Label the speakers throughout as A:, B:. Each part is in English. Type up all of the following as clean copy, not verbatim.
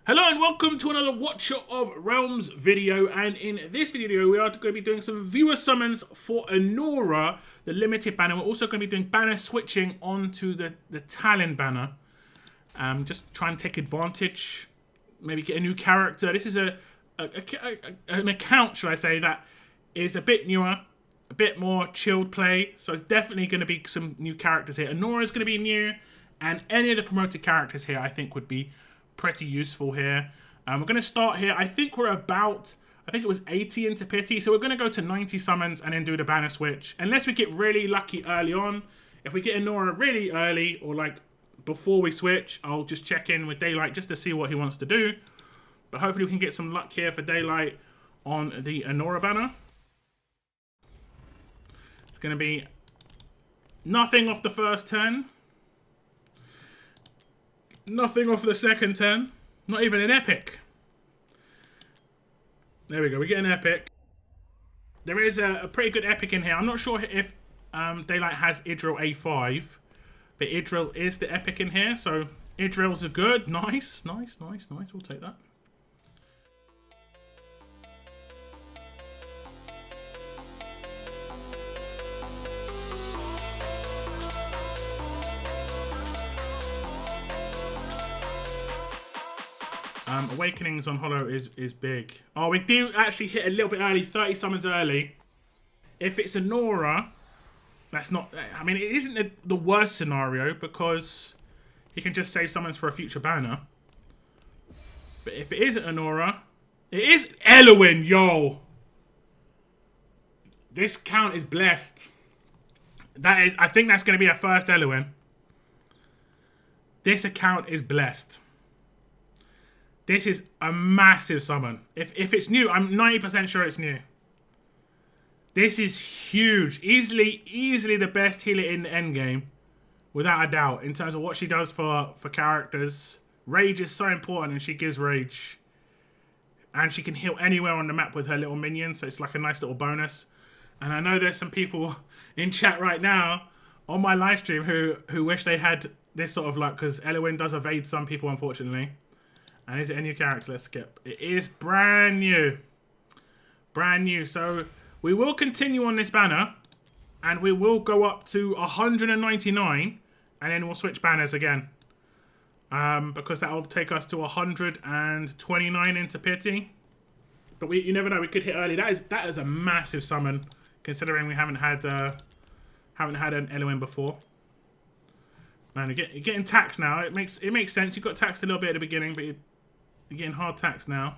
A: Hello and welcome to another Watcher of Realms video, and in this video we are going to be doing some viewer summons for Anora, the limited banner. We're also going to be doing banner switching onto the Talin banner. Just try and take advantage, maybe get a new character. This is an account, should I say, that is a bit newer, a bit more chilled play, so it's definitely going to be some new characters here. Anora is going to be new, and any of the promoted characters here I think would be pretty useful here. We're going to start here. I think we're about, I think it was 80 into pity, so we're going to go to 90 summons and then do the banner switch. Unless we get really lucky early on. If we get Anora really early, or like before we switch, I'll just check in with Daylight just to see what he wants to do. But hopefully we can get some luck here for Daylight on the Anora banner. It's going to be nothing off the first turn. Nothing off the second turn. Not even an epic. There we go. We get an epic. There is a pretty good epic in here. I'm not sure if Daylight has Idril A5. But Idril is the epic in here. So Idril's a good. Nice. Nice. Nice. Nice. We'll take that. Awakenings on Hollow is big. Oh, we do actually hit a little bit early, 30 summons early. If it's Anora, that's not... I mean, it isn't the worst scenario because he can just save summons for a future banner. But if it isn't Anora, it is Elwyn, yo! This count is blessed. That is, I think that's going to be our first Elwyn. This account is blessed. This is a massive summon. If it's new, I'm 90% sure it's new. This is huge. Easily the best healer in the endgame. Without a doubt. In terms of what she does for characters. Rage is so important, and she gives rage. And she can heal anywhere on the map with her little minions. So it's like a nice little bonus. And I know there's some people in chat right now on my live stream who wish they had this sort of luck. Because Elwyn does evade some people, unfortunately. And is it a new character? Let's skip. It is brand new. Brand new. So we will continue on this banner. And we will go up to 199. And then we'll switch banners again. Because that will take us to 129 into pity. But you never know. We could hit early. That is a massive summon. Considering we haven't had an Elwyn before. Man, you're getting taxed now. It makes sense. You got taxed a little bit at the beginning, but you're getting hard taxed now.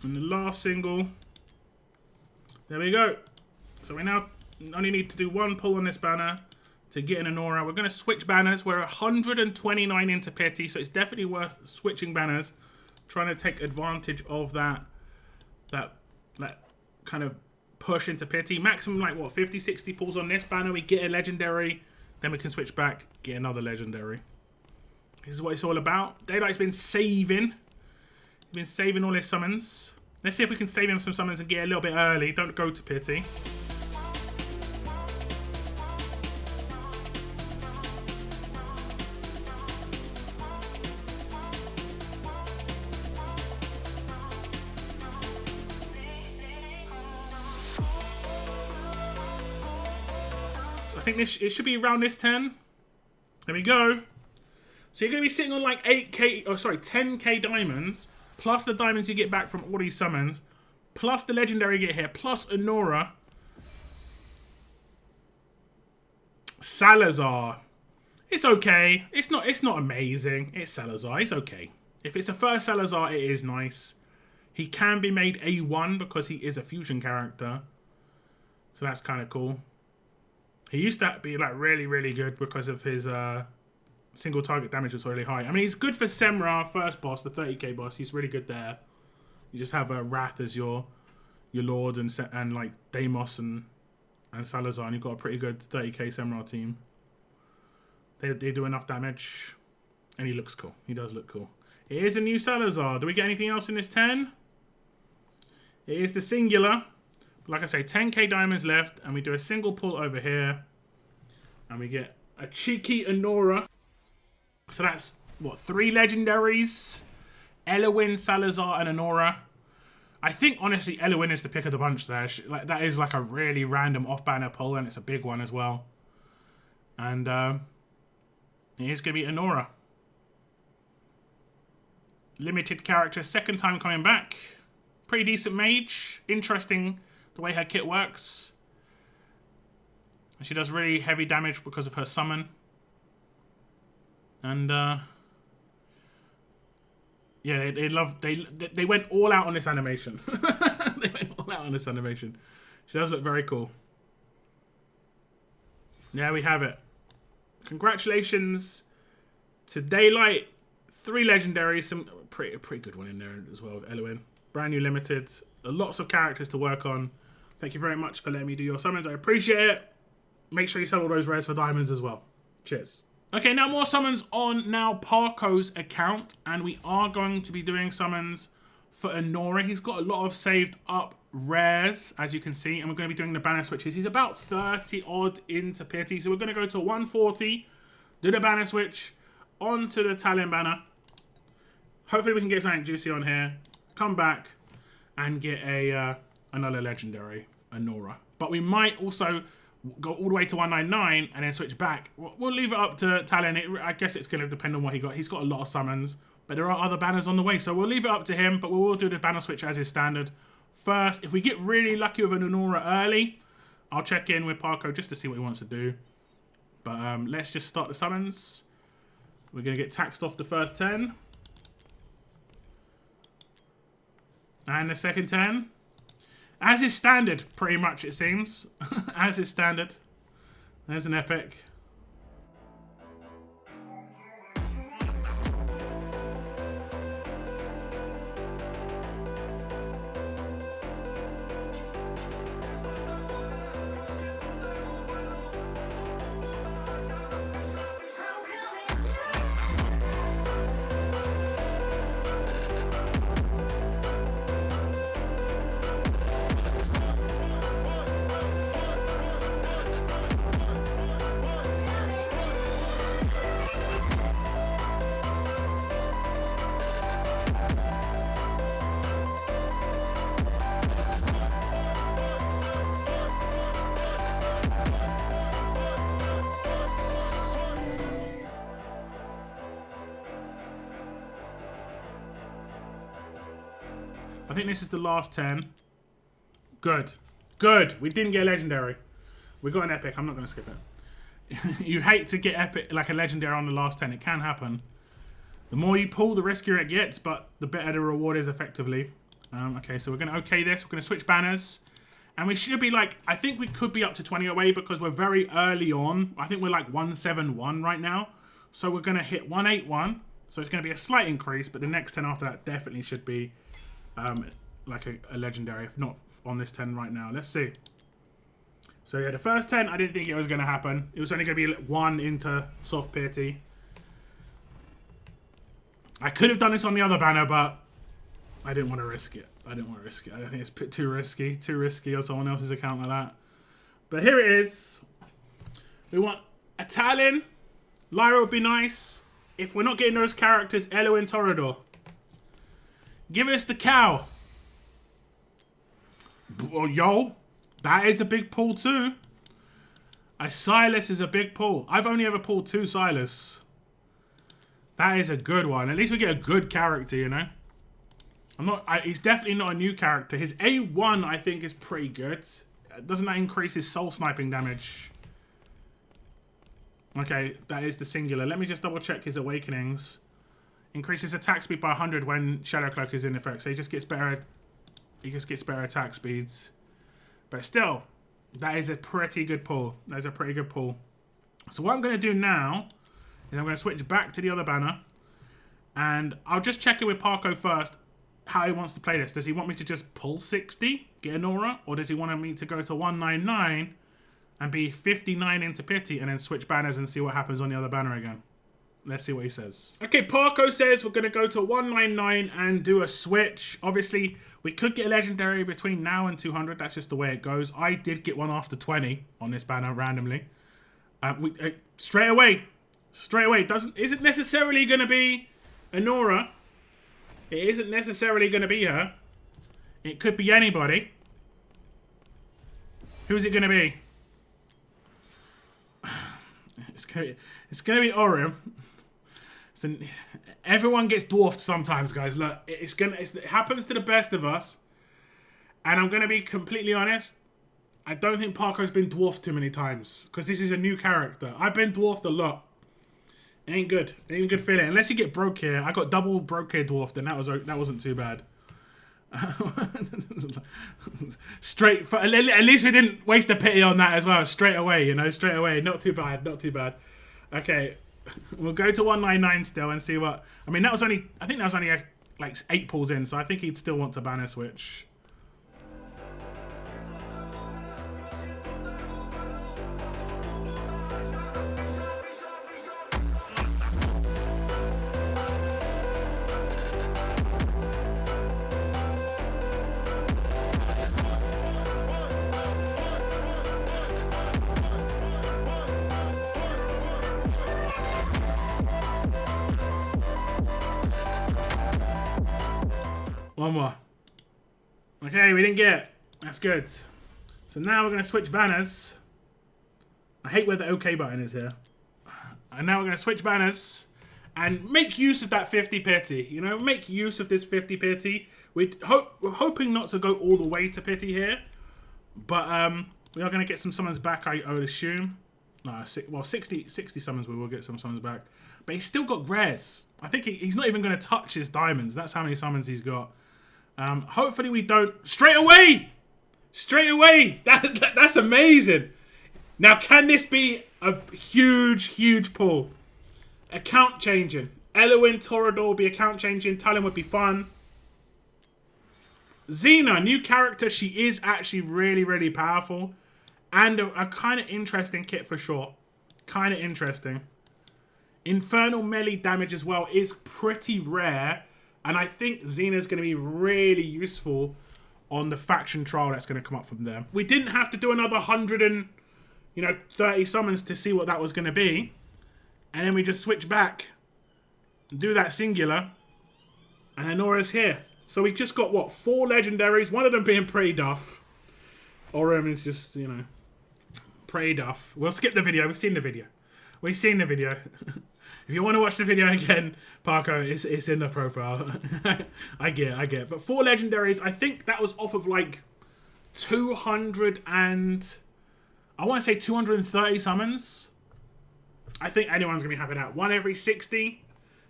A: And the last single. There we go. So we now only need to do one pull on this banner to get an Anora. We're going to switch banners. We're 129 into pity, so it's definitely worth switching banners. Trying to take advantage of that kind of push into pity. Maximum, like, what, 50, 60 pulls on this banner. We get a legendary. Then we can switch back, get another legendary. This is what it's all about. Daylight's been saving. He's been saving all his summons. Let's see if we can save him some summons and get a little bit early. Don't go to pity. So I think it should be around this 10. There we go. So So you're going to be sitting on like 8k, oh sorry, 10k diamonds, plus the diamonds you get back from all these summons, plus the legendary you get here, plus Anora. Salazar. It's okay. It's not amazing. It's Salazar. It's okay. If it's a first Salazar, it is nice. He can be made A1 because he is a fusion character. So that's kind of cool. He used to be like really, really good because of his single target damage was really high. I mean, he's good for Semra, first boss, the 30k boss. He's really good there. You just have Wrath as your lord and like Deimos and Salazar, and you've got a pretty good 30k Semra team. They do enough damage, and he looks cool. He does look cool. It is a new Salazar. Do we get anything else in this 10? It is the singular. Like I say, 10k diamonds left, and we do a single pull over here, and we get a cheeky Anora. So that's, what, 3 legendaries? Elowin, Salazar, and Anora. I think, honestly, Elowin is the pick of the bunch there. Like, that is like a really random off-banner pull, and it's a big one as well. And it is going to be Anora. Limited character, second time coming back. Pretty decent mage. Interesting the way her kit works. And she does really heavy damage because of her summon. And yeah, they went all out on this animation. They went all out on this animation. She does look very cool. There we have it. Congratulations to Daylight. 3 legendaries, some pretty good one in there as well with Elowin. Brand new limited. Lots of characters to work on. Thank you very much for letting me do your summons. I appreciate it. Make sure you sell all those rares for diamonds as well. Cheers. Okay, now more summons on now Parkco's account, and we are going to be doing summons for Anora. He's got a lot of saved up rares, as you can see, and we're going to be doing the banner switches. He's about 30 odd into pity, so we're going to go to 140, do the banner switch, onto the Talin banner. Hopefully we can get something juicy on here, come back, and get a another legendary, Anora. But we might also go all the way to 199 and then switch back. We'll leave it up to Talin. I guess it's going to depend on what he got. He's got a lot of summons, but there are other banners on the way, so we'll leave it up to him, but we will do the banner switch as is standard. First, if we get really lucky with an Anora early, I'll check in with Parkco just to see what he wants to do. But let's just start the summons. We're going to get taxed off the first 10. And the second 10. As is standard, pretty much, it seems. As is standard. There's an epic. I think this is the last 10. Good. Good. We didn't get a legendary. We got an epic. I'm not going to skip it. You hate to get epic, like a legendary on the last 10. It can happen. The more you pull, the riskier it gets, but the better the reward is effectively. Okay, so we're going to okay this. We're going to switch banners. And we should be like, I think we could be up to 20 away because we're very early on. I think we're like 171 right now. So we're going to hit 181. So it's going to be a slight increase, but the next 10 after that definitely should be like a legendary, if not on this 10 right now. Let's see. So yeah, the first 10, I didn't think it was going to happen. It was only going to be 1 into soft pity. I could have done this on the other banner, but I didn't want to risk it. I didn't want to risk it. I think it's too risky on someone else's account like that. But here it is. We want a Talin. Lyra would be nice. If we're not getting those characters, Elo and Torador. Give us the cow. Oh, yo, that is a big pull too. A Silas is a big pull. I've only ever pulled 2 Silas. That is a good one. At least we get a good character, you know. He's definitely not a new character. His A1, I think, is pretty good. Doesn't that increase his soul sniping damage? Okay, that is the singular. Let me just double check his awakenings. Increases attack speed by 100 when Shadow Cloak is in effect. So he just gets better. He just gets better attack speeds. But still, that is a pretty good pull. That is a pretty good pull. So what I'm going to do now is I'm going to switch back to the other banner. And I'll just check it with Parkco first. How he wants to play this. Does he want me to just pull 60, get Anora, or does he want me to go to 199 and be 59 into pity and then switch banners and see what happens on the other banner again? Let's see what he says. Okay, Parkco says we're going to go to 199 and do a switch. Obviously, we could get a legendary between now and 200. That's just the way it goes. I did get one after 20 on this banner randomly. Straight away. Isn't necessarily going to be Anora. It isn't necessarily going to be her. It could be anybody. Who's it going to be? It's going to be Orym. So everyone gets dwarfed sometimes, guys. Look, it happens to the best of us. And I'm going to be completely honest. I don't think Parkco's been dwarfed too many times. Because this is a new character. I've been dwarfed a lot. It ain't good. It ain't a good feeling. Unless you get broke here. I got double broke here dwarfed, and that wasn't too bad. Straight for, at least we didn't waste a pity on that as well. Straight away, you know, straight away. Not too bad. Not too bad. Okay, we'll go to 199 still and see what. I mean, I think that was only like 8 pulls in, so I think he'd still want to banner switch. One more. Okay, we didn't get it. That's good. So now we're going to switch banners. I hate where the OK button is here. And now we're going to switch banners and make use of that 50 pity. You know, make use of this 50 pity. We're hoping not to go all the way to pity here. But we are going to get some summons back, I would assume. No, 60 summons we will get some summons back. But he's still got rares. I think he's not even going to touch his diamonds. That's how many summons he's got. Hopefully we don't... Straight away! Straight away! That's amazing! Now, can this be a huge pull? Account changing. Eloin, Torador will be account changing. Talin would be fun. Xena, new character. She is actually really powerful. And a kind of interesting kit for sure. Kind of interesting. Infernal melee damage as well is pretty rare. And I think Xena's going to be really useful on the faction trial that's going to come up from there. We didn't have to do another 130 summons to see what that was going to be. And then we just switch back, do that singular, and Anora's here. So we've just got, what, 4 legendaries, one of them being pretty duff. Orym is just, you know, pretty duff. We'll skip the video. We've seen the video. We've seen the video. If you want to watch the video again, Parkco, it's in the profile. I get it. But 4 legendaries, I think that was off of like 200 and... I want to say 230 summons. I think anyone's going to be happy with that. 1 every 60.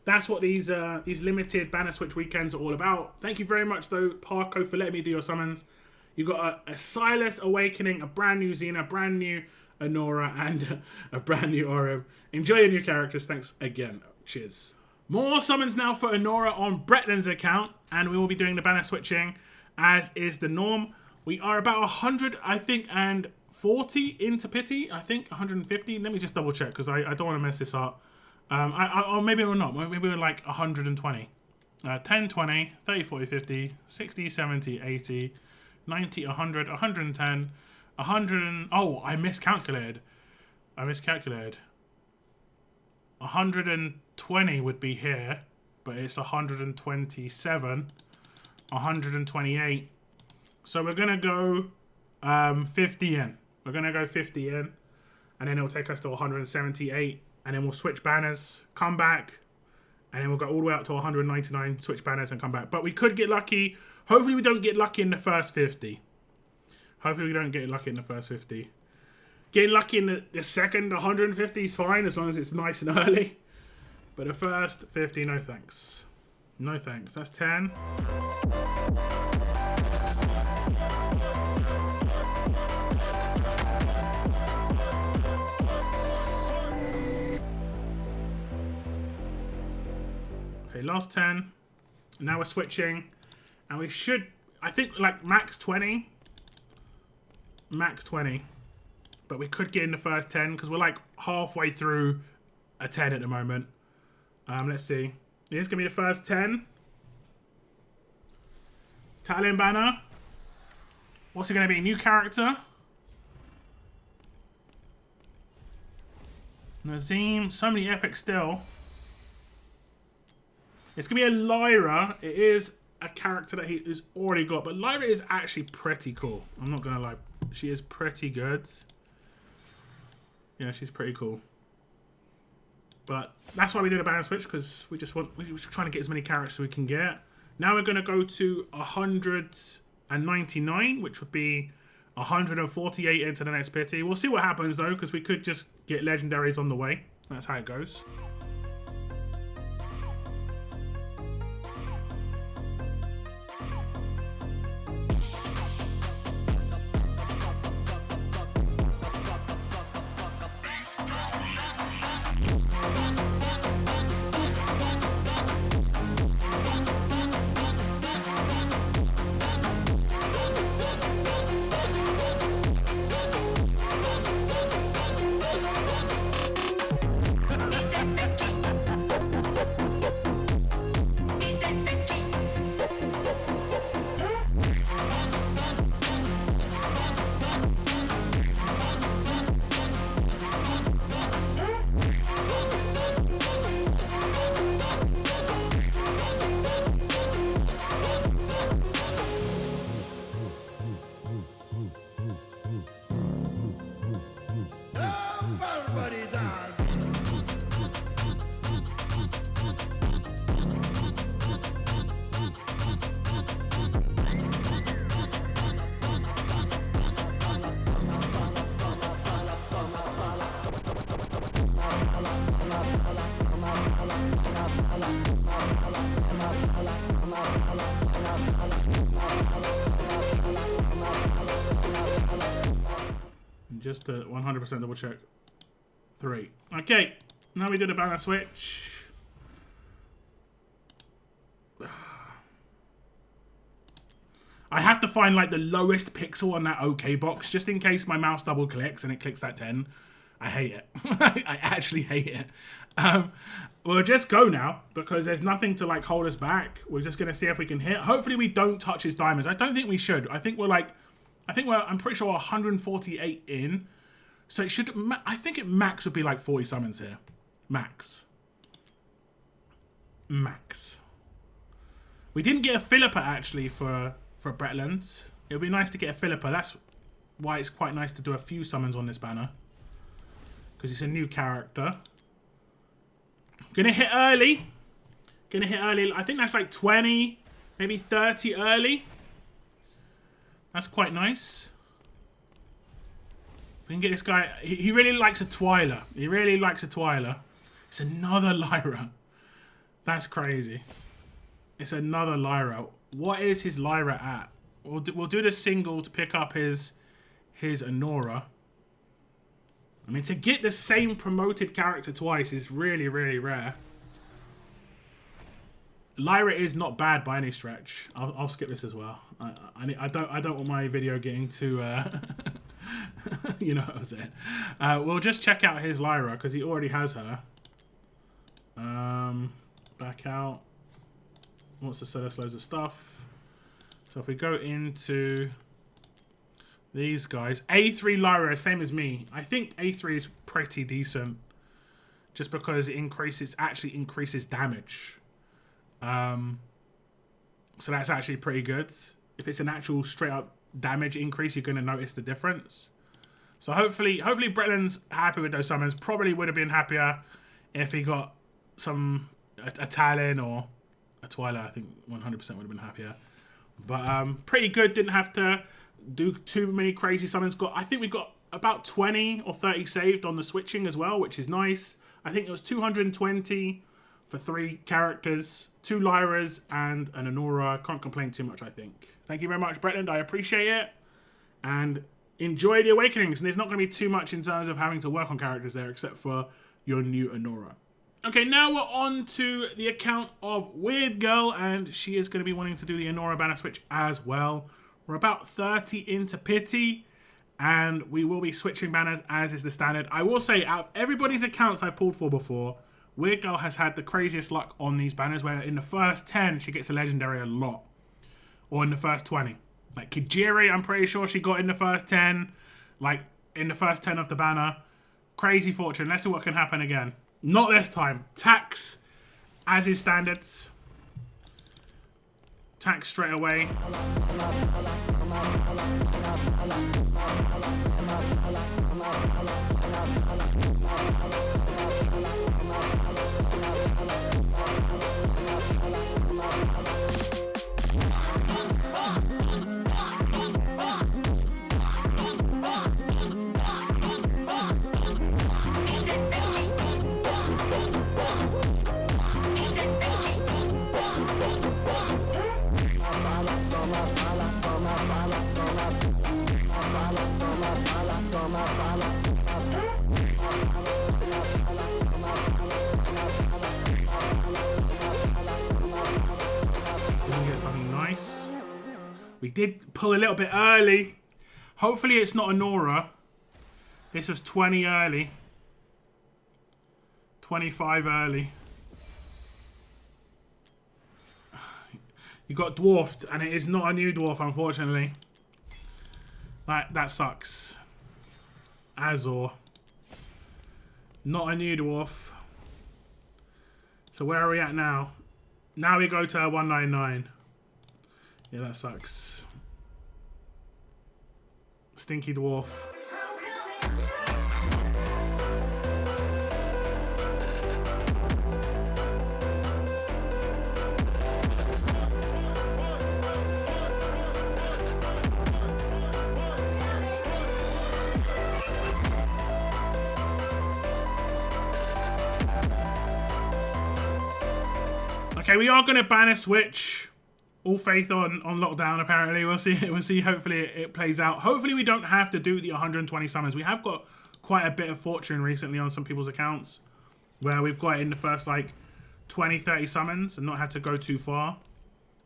A: That's what these limited banner switch weekends are all about. Thank you very much, though, Parkco, for letting me do your summons. You've got a Silas Awakening, a brand new Xena, a brand new Anora, and a brand new Orym. Enjoy your new characters. Thanks again. Cheers. More summons now for Anora on Brettland's account, and we will be doing the banner switching as is the norm. We are about 100, I think, and 40 into pity. I think 150. Let me just double check because I don't want to mess this up. Or maybe we're not. Maybe we're like 120. 10, 20, 30, 40, 50, 60, 70, 80, 90, 100, 110, 100. Oh, I miscalculated. 120 would be here, but it's 127, 128. So we're going to go 50 in. We're going to go 50 in, and then it'll take us to 178, and then we'll switch banners, come back, And then we'll go all the way up to 199, switch banners and come back. But we could get lucky. Hopefully we don't get lucky in the first 50. Hopefully we don't get lucky in the first 50. Getting lucky in the second 150 is fine as long as it's nice and early. But the first 50, no thanks. No thanks. That's 10. Okay, last 10. Now we're switching. And we should, I think, like max 20. Max 20. But we could get in the first 10 because we're like halfway through a 10 at the moment. Let's see. Here's going to be the first 10. Talin banner. What's it going to be? New character. Nazim. So many epics still. It's going to be a Lyra. It is a character that he has already got. But Lyra is actually pretty cool. I'm not going to lie. She is pretty good. Yeah, she's pretty cool. But that's why we did a banner switch, because we're trying to get as many characters as we can get. Now we're going to go to 199, which would be 148 into the next pity. We'll see what happens though, because we could just get legendaries on the way. That's how it goes. Just to 100% double check. 3. Okay, now we did a banner switch. I have to find like the lowest pixel on that OK box just in case my mouse double clicks and it clicks that 10. I hate it. I actually hate it. We'll just go now because there's nothing to like hold us back. We're just going to see if we can hit. Hopefully we don't touch his diamonds. I don't think we should. I'm pretty sure 148 in. So it should, I think it max would be like 40 summons here. Max. Max. We didn't get a Philippa actually for Brettland. It would be nice to get a Philippa. That's why it's quite nice to do a few summons on this banner. Because it's a new character. Gonna hit early. Gonna hit early. I think that's like 20, maybe 30 early. That's quite nice. We can get this guy. He really likes a Twiler. He really likes a Twiler. It's another Lyra. That's crazy. It's another Lyra. What is his Lyra at? We'll do the single to pick up his Anora. I mean, to get the same promoted character twice is really, really rare. Lyra is not bad by any stretch. I'll skip this as well. I don't want my video getting too you know what I'm saying. We'll just check out his Lyra because he already has her. Back out. Wants to sell us loads of stuff. So if we go into these guys, A3 Lyra, same as me. I think A3 is pretty decent, just because it actually increases damage. So that's actually pretty good. If it's an actual straight up damage increase, you're going to notice the difference. So hopefully Brettland's happy with those summons. Probably would have been happier if he got some a Talin or a Twilight, I think 100% would have been happier. But pretty good. Didn't have to do too many crazy summons. I think we got about 20 or 30 saved on the switching as well, which is nice. I think it was 220 for 3 characters, 2 Lyras and an Anora. Can't complain too much, I think. Thank you very much, Brettland. I appreciate it. And enjoy the Awakenings. And there's not going to be too much in terms of having to work on characters there, except for your new Anora. Okay, now we're on to the account of Weird Girl, and she is going to be wanting to do the Anora banner switch as well. We're about 30 into Pity, and we will be switching banners as is the standard. I will say, out of everybody's accounts I've pulled for before, Weird Girl has had the craziest luck on these banners, where in the first 10, she gets a legendary a lot. Or in the first 20. Like Kijiri, I'm pretty sure she got in the first 10. Like, in the first 10 of the banner. Crazy fortune. Let's see what can happen again. Not this time. Tax, as is standards. Tax straight away. We did pull a little bit early. Hopefully it's not Anora. This was 20 early. 25 early. You got dwarfed, and it is not a new dwarf, unfortunately. That sucks. Azor. Not a new dwarf. So where are we at now? Now we go to 199. Yeah, that sucks. Stinky dwarf. Okay, we are going to banner switch. All faith on lockdown, apparently. We'll see. We'll see. Hopefully it plays out. Hopefully we don't have to do the 120 summons. We have got quite a bit of fortune recently on some people's accounts, where we've got in the first like 20, 30 summons and not had to go too far.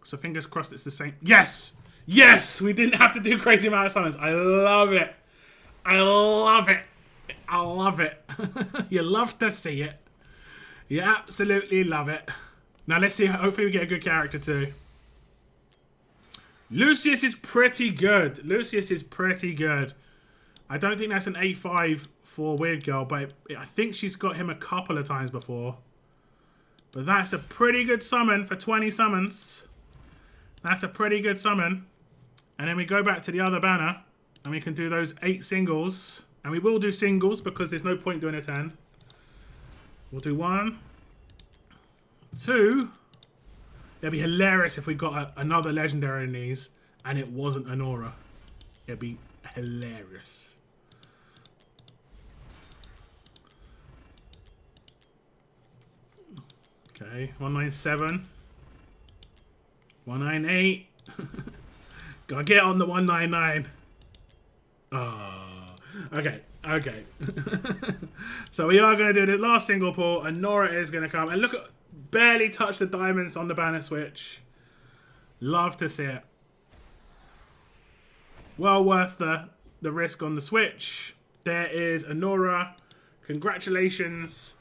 A: So fingers crossed it's the same. Yes! Yes! We didn't have to do crazy amount of summons. I love it. I love it. I love it. You love to see it. You absolutely love it. Now let's see. Hopefully we get a good character too. Lucius is pretty good. Lucius is pretty good. I don't think that's an 8-5 for Weird Girl, but I think she's got him a couple of times before. But that's a pretty good summon for 20 summons. That's a pretty good summon. And then we go back to the other banner, and we can do those 8 singles. And we will do singles because there's no point doing a 10. We'll do 1, 2... It'd be hilarious if we got another legendary in these and it wasn't Anora. It'd be hilarious. Okay, 197. 198. Gotta get on the 199. Oh, okay, okay. So we are going to do the last single pull. Anora is going to come. And look at... Barely touched the diamonds on the banner switch. Love to see it. Well worth the risk on the switch. There is Anora. Congratulations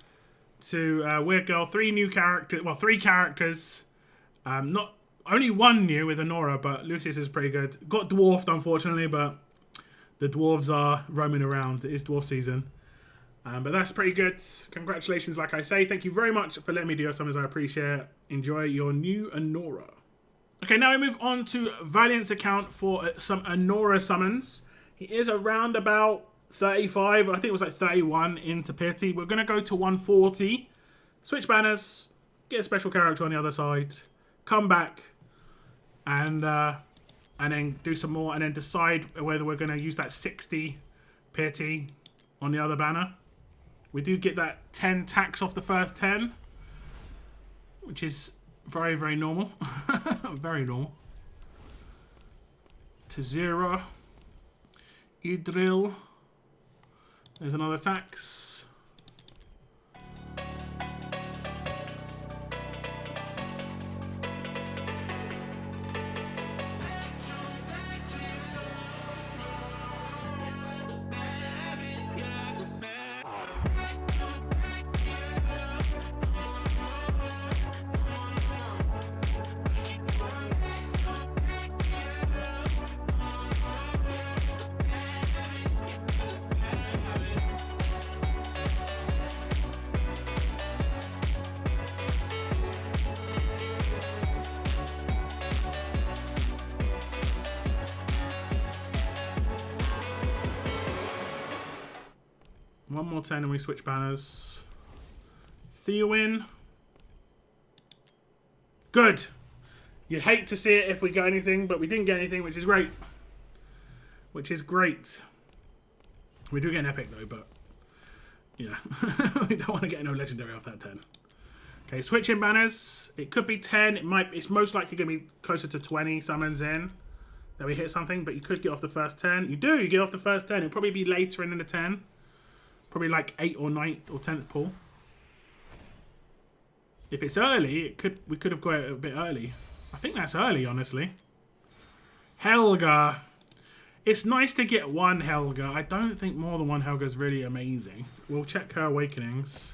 A: to Weird Girl. 3 new characters. Well, 3 characters. Not only 1 new with Anora, but Lucius is pretty good. Got dwarfed, unfortunately, but the dwarves are roaming around. It is dwarf season. But that's pretty good. Congratulations, like I say. Thank you very much for letting me do your summons. I appreciate it. Enjoy your new Anora. Okay, now we move on to Valiant's account for some Anora summons. He is around about 35. I think it was like 31 into Pity. We're going to go to 140. Switch banners. get a special character on the other side, come back, and then do some more, and then decide whether we're going to use that 60 piety on the other banner. We do get that 10 tax off the first 10, which is very, very normal. Very normal. To 0. Idril. There's another tax. One more 10 and we switch banners. Theowin. Good. You'd hate to see it if we got anything, but we didn't get anything, which is great. Which is great. We do get an epic though, but yeah. We don't want to get no legendary off that 10. Okay, switching banners. It could be 10. It's most likely going to be closer to 20 summons in that we hit something, but you could get off the first 10. You get off the first 10. It'll probably be later in the 10. Probably like 8th or 9th or 10th pull. If it's early, we could have got it a bit early. I think that's early, honestly. Helga. It's nice to get one Helga. I don't think more than one Helga is really amazing. We'll check her awakenings.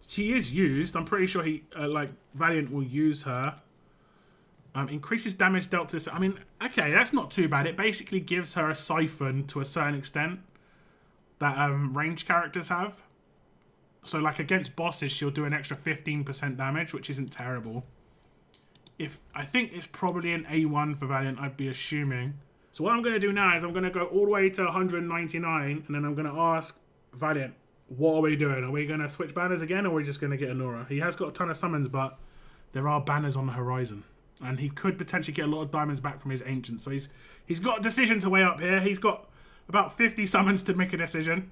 A: She is used. I'm pretty sure Valiant will use her. Increases damage dealt to... I mean, okay, that's not too bad. It basically gives her a siphon to a certain extent that ranged characters have. So, like, against bosses, she'll do an extra 15% damage, which isn't terrible. I think it's probably an A1 for Valiant, I'd be assuming. So what I'm going to do now is I'm going to go all the way to 199, and then I'm going to ask Valiant, what are we doing? Are we going to switch banners again, or are we just going to get Anora? He has got a ton of summons, but there are banners on the horizon. And he could potentially get a lot of diamonds back from his Ancient. So he's got a decision to weigh up here. He's got about 50 summons to make a decision.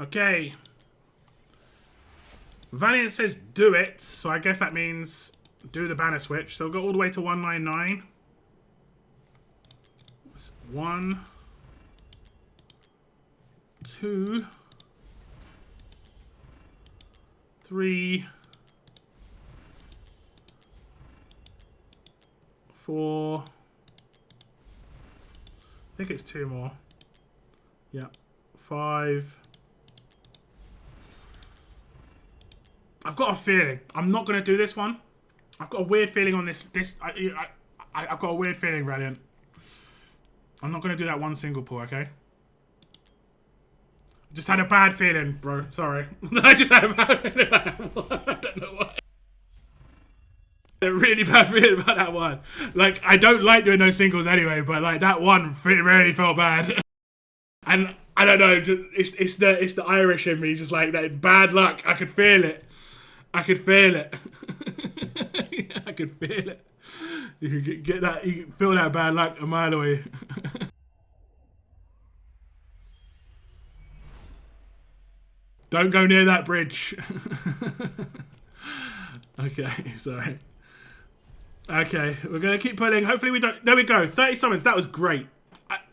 A: Okay. Valiant says do it, so I guess that means do the banner switch. So we'll go all the way to 199. 1, 2, 3, 4. I think it's 2 more. Yeah. 5. I've got a feeling. I'm not going to do this one. I've got a weird feeling on this. I've got a weird feeling, Valiant. I'm not going to do that one single pull, okay? Just had a bad feeling, bro. Sorry. I just had a bad feeling about that one. I don't know why. A really bad feeling about that one. Like, I don't like doing those singles anyway, but like that one really felt bad. And I don't know, it's the Irish in me, just like that bad luck. I could feel it. I could feel it. I could feel it. You can get that. You can feel that bad luck a mile away. Don't go near that bridge. Okay, sorry. Okay, we're gonna keep pulling. Hopefully we don't. There we go. 30 summons. That was great.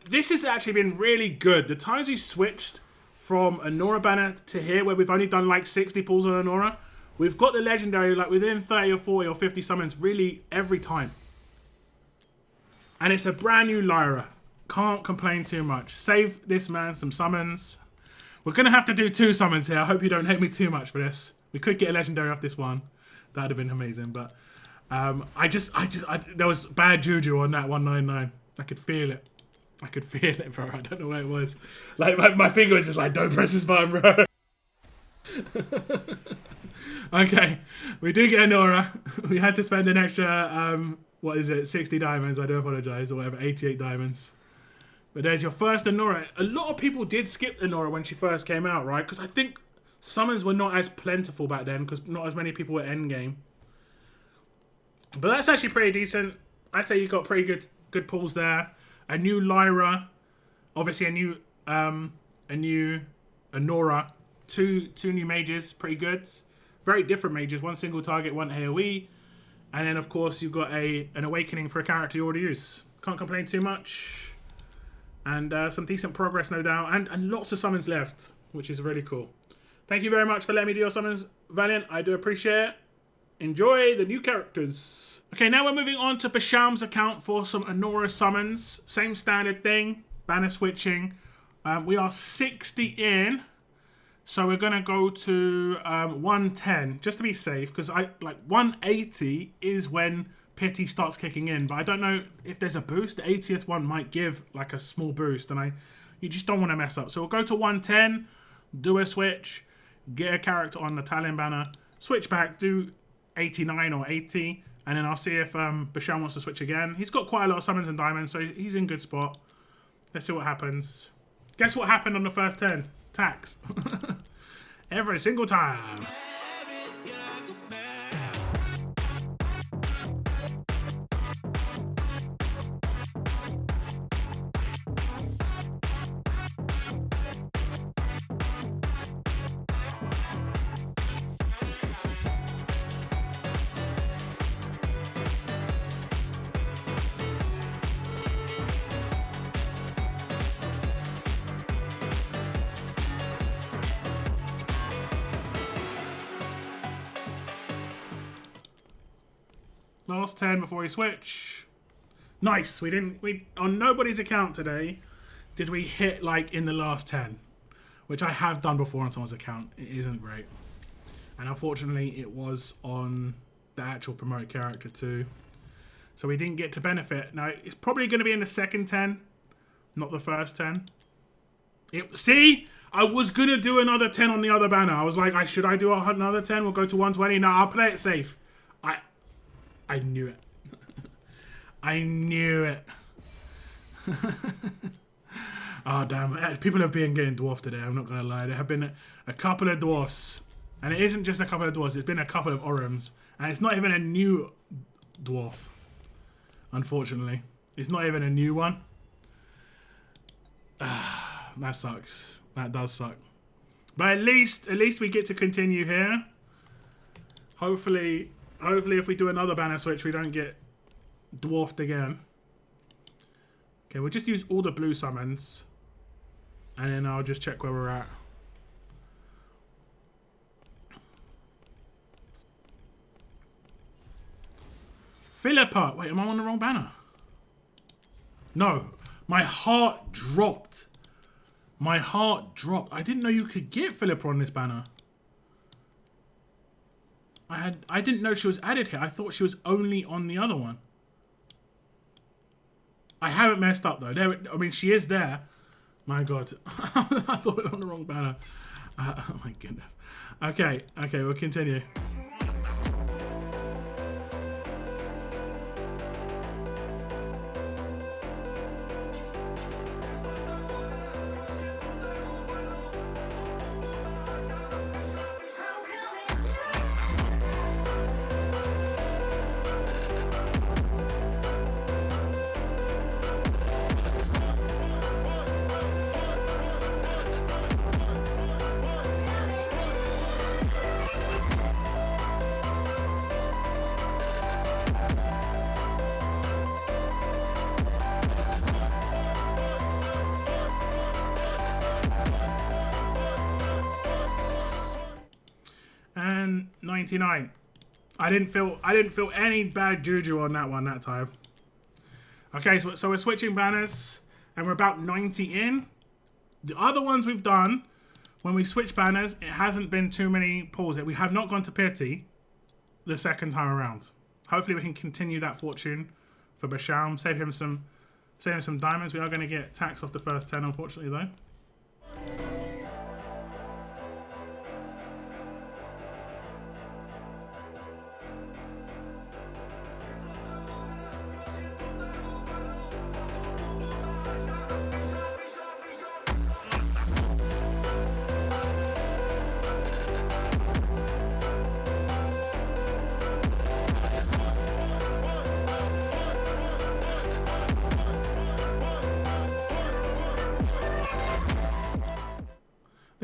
A: This has actually been really good. The times we switched from Anora banner to here, where we've only done like 60 pulls on Anora, we've got the legendary like within 30 or 40 or 50 summons really every time. And it's a brand new Lyra. Can't complain too much. Save this man some summons. We're going to have to do 2 summons here. I hope you don't hate me too much for this. We could get a legendary off this one. That would have been amazing. But there was bad juju on that 199. I could feel it. I could feel it, bro. I don't know where it was. Like, my finger was just like, don't press this button, bro. Okay, we do get Anora. We had to spend an extra, what is it, 60 diamonds. I do apologise, or whatever, 88 diamonds. But there's your first Anora. A lot of people did skip Anora when she first came out, right? Because I think summons were not as plentiful back then, because not as many people were endgame. But that's actually pretty decent. I'd say you got pretty good pulls there. A new Lyra, obviously a new Anora, two new mages, pretty good. Very different mages, one single target, one AoE. And then of course you've got an awakening for a character you already use. Can't complain too much. And some decent progress, no doubt. And lots of summons left, which is really cool. Thank you very much for letting me do your summons, Valiant. I do appreciate it. Enjoy the new characters. Okay, now we're moving on to Basham's account for some Anora summons. Same standard thing, banner switching. We are 60 in. So we're going to go to 110, just to be safe, because 180 is when Pity starts kicking in, but I don't know if there's a boost. The 80th one might give like a small boost, and you just don't want to mess up. So we'll go to 110, do a switch, get a character on the Talin banner, switch back, do 89 or 80, and then I'll see if Basham wants to switch again. He's got quite a lot of summons and diamonds, so he's in good spot. Let's see what happens. Guess what happened on the first 10? Tax. Every single time. Last 10 before we switch. Nice. We on nobody's account today did we hit like in the last 10, which I have done before on someone's account. It isn't great, and unfortunately it was on the actual promoted character too, so we didn't get to benefit. Now it's probably going to be in the second 10, not the first 10. See, I was going to do another 10 on the other banner. I was like, should I do another 10? We'll go to 120. No, I'll play it safe. I knew it. I knew it. Oh, damn. People have been getting dwarfed today, I'm not going to lie. There have been a couple of dwarfs. And it isn't just a couple of dwarfs. It's been a couple of Orums. And it's not even a new dwarf. Unfortunately. It's not even a new one. That sucks. That does suck. But at least we get to continue here. Hopefully if we do another banner switch, we don't get dwarfed again. Okay, we'll just use all the blue summons. And then I'll just check where we're at. Philippa! Wait, am I on the wrong banner? No. My heart dropped. My heart dropped. I didn't know you could get Philippa on this banner. I didn't know she was added here. I thought she was only on the other one. I haven't messed up though. I mean, she is there. My God, I thought we were on the wrong banner. Oh my goodness. Okay, we'll continue. And 99. I didn't feel any bad juju on that one that time. Okay, so we're switching banners and we're about 90 in. The other ones we've done, when we switch banners, it hasn't been too many pulls yet. We have not gone to Pity the second time around. Hopefully we can continue that fortune for Basham. Save him some diamonds. We are going to get tax off the first 10, unfortunately, though.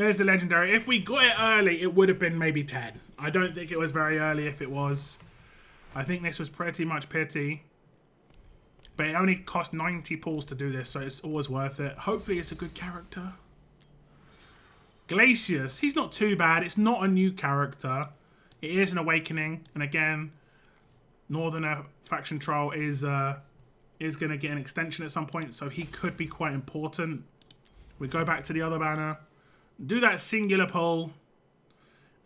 A: There's the legendary. If we got it early, it would have been maybe 10. I don't think it was very early if it was. I think this was pretty much pity. But it only cost 90 pulls to do this, so it's always worth it. Hopefully it's a good character. Glacius. He's not too bad. It's not a new character. It is an awakening. And again, Northerner Faction Troll is going to get an extension at some point, so he could be quite important. We go back to the other banner. Do that singular pull.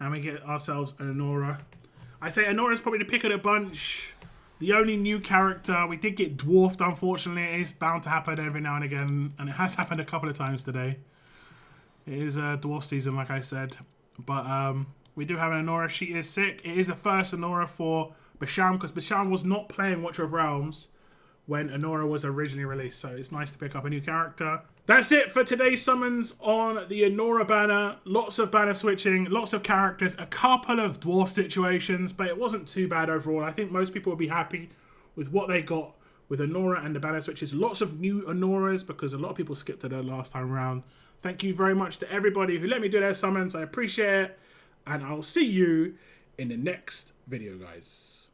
A: And we get ourselves an Anora. I say Anora's probably the pick of the bunch. The only new character. We did get dwarfed, unfortunately. It is bound to happen every now and again. And it has happened a couple of times today. It is a dwarf season, like I said. But we do have an Anora. She is sick. It is the first Anora for Basham, because Basham was not playing Watcher of Realms when Anora was originally released. So it's nice to pick up a new character. That's it for today's summons on the Anora banner. Lots of banner switching, lots of characters, a couple of dwarf situations, but it wasn't too bad overall. I think most people will be happy with what they got with Anora and the banner switches. Lots of new Anoras because a lot of people skipped it the last time around. Thank you very much to everybody who let me do their summons. I appreciate it. And I'll see you in the next video, guys.